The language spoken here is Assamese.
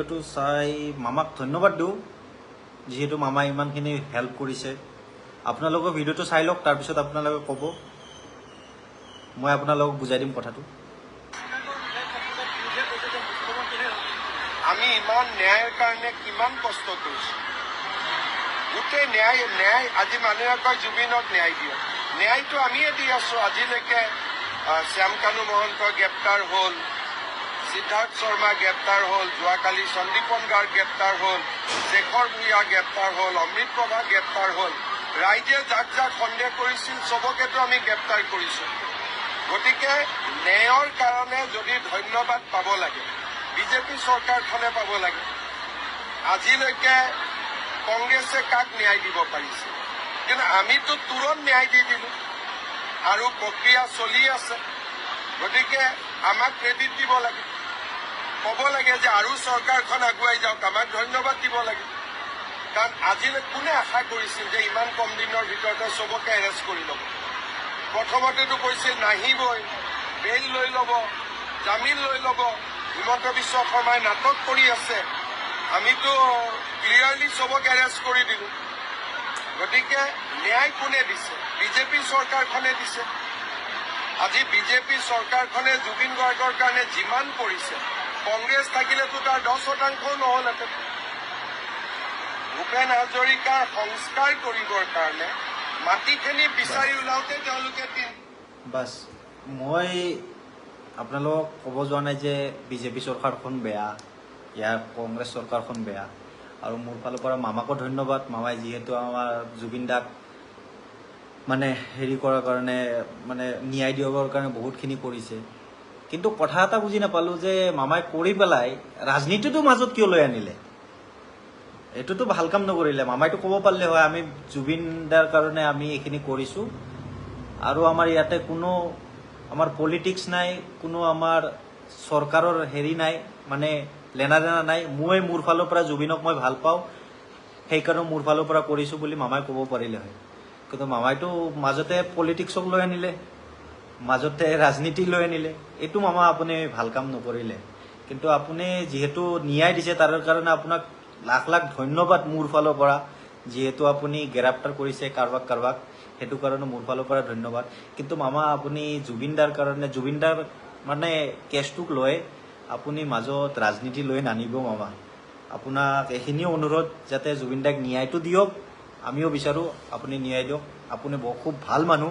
ভিডিঅ'টো চাই মামাক ধন্যবাদ দিওঁ যিহেতু মামাই ইমানখিনি হেল্প কৰিছে। আপোনালোকৰ ভিডিঅ'টো চাই লওক, তাৰপিছত আপোনালোকে ক'ব, মই আপোনালোকক বুজাই দিম কথাটো। আমি ইমান ন্যায়ৰ কাৰণে কিমান কষ্ট কৰিছোঁ। গোটেই ন্যায় আজি মানুহে কয় জুবিনক ন্যায় দিয়ক। ন্যায়টো আমিয়ে দি আছোঁ। আজিলৈকে শ্যাম কানু মহন্ত গ্ৰেপ্তাৰ হ'ল, সিদ্ধাৰ্থ শৰ্মা গ্ৰেপ্তাৰ হ'ল, যোৱাকালি সন্দীপন গাৰ্গ গ্ৰেপ্তাৰ হ'ল, শেখৰ ভূঞা গ্ৰেপ্তাৰ হ'ল, অমৃত প্ৰভা গ্ৰেপ্তাৰ হ'ল। ৰাইজে যাক যাক সন্দেহ কৰিছিল চবকেতো আমি গ্ৰেপ্তাৰ কৰিছোঁ। গতিকে ন্যায়ৰ কাৰণে যদি ধন্যবাদ পাব লাগে, বিজেপি চৰকাৰখনে পাব লাগে। আজিলৈকে কংগ্ৰেছে কাক ন্যায় দিব পাৰিছে, কিন্তু আমিতো তুৰন্ত ন্যায় দি দিলোঁ আৰু প্ৰক্ৰিয়া চলি আছে। গতিকে আমাক ক্ৰেডিট দিব লাগে, ক'ব লাগে যে আৰু চৰকাৰখন আগুৱাই যাওক, আমাক ধন্যবাদ দিব লাগে। কাৰণ আজিলৈ কোনে আশা কৰিছিল যে ইমান কম দিনৰ ভিতৰতে চবকে এৰেষ্ট কৰি ল'ব। প্ৰথমতেতো কৈছিল নাহিবই, বেইল লৈ ল'ব, জামিন লৈ ল'ব। হিমন্ত বিশ্ব শৰ্মাই নাটক কৰি আছে, আমিতো ক্লিয়াৰলি চবক এৰেষ্ট কৰি দিলোঁ। গতিকে ন্যায় কোনে দিছে? বিজেপি চৰকাৰখনে দিছে। আজি বিজেপি চৰকাৰখনে জুবিন গাৰ্গৰ কাৰণে যিমান কৰিছে, কংগ্ৰেছ থাকিলেতো তাৰ 10% নহ'লহেঁতেন। ভূপেন হাজৰিকাৰ সংস্কাৰ কৰিবৰ কাৰণে মাটিখিনি বিচাৰি ওলাওঁতে তেওঁলোকে বাছ, মই আপোনালোকক ক'ব যোৱা নাই যে বিজেপি চৰকাৰখন বেয়া, ইয়াৰ কংগ্ৰেছ চৰকাৰখন বেয়া। আৰু মোৰ ফালৰ পৰা মামাকো ধন্যবাদ। মামাই যিহেতু আমাৰ জুবিন দাক মানে হেৰি কৰাৰ কাৰণে, মানে ন্যায় দিবৰ কাৰণে বহুতখিনি কৰিছে। কিন্তু কথা এটা বুজি নাপালোঁ যে মামাই কৰি পেলাই ৰাজনীতিটো মাজত কিয় লৈ আনিলে? এইটোতো ভাল কাম নকৰিলে। মামাইতো ক'ব পাৰিলে হয় আমি জুবিন দাৰ কাৰণে আমি এইখিনি কৰিছোঁ আৰু আমাৰ ইয়াতে কোনো আমাৰ পলিটিক্স নাই, কোনো আমাৰ চৰকাৰৰ হেৰি নাই, মানে লেনা দেনা নাই। মই মোৰ ফালৰ পৰা জুবিনক মই ভাল পাওঁ, সেইকাৰণে মোৰ ফালৰ পৰা কৰিছোঁ বুলি মামাই ক'ব পাৰিলে হয়। কিন্তু মামাইতো মাজতে পলিটিক্সক লৈ আনিলে, মাজতে ৰাজনীতি লৈ আনিলে। এইটো মামা আপুনি ভাল কাম নকৰিলে। কিন্তু আপুনি যিহেতু ন্যায় দিছে তাৰ কাৰণে আপোনাক লাখ লাখ ধন্যবাদ মোৰ ফালৰ পৰা। যিহেতু আপুনি গ্ৰেপ্তাৰ কৰিছে কাৰোবাক, সেইটো কাৰণে মোৰ ফালৰ পৰা ধন্যবাদ। কিন্তু মামা আপুনি জুবিন দাৰ কাৰণে, জুবিন দাৰ মানে কেছটোক লৈ আপুনি মাজত ৰাজনীতি লৈ নানিব মামা। আপোনাক এইখিনিও অনুৰোধ যাতে জুবিন দাক ন্যায়টো দিয়ক, আমিও বিচাৰোঁ আপুনি ন্যায় দিয়ক। আপুনি খুব ভাল মানুহ।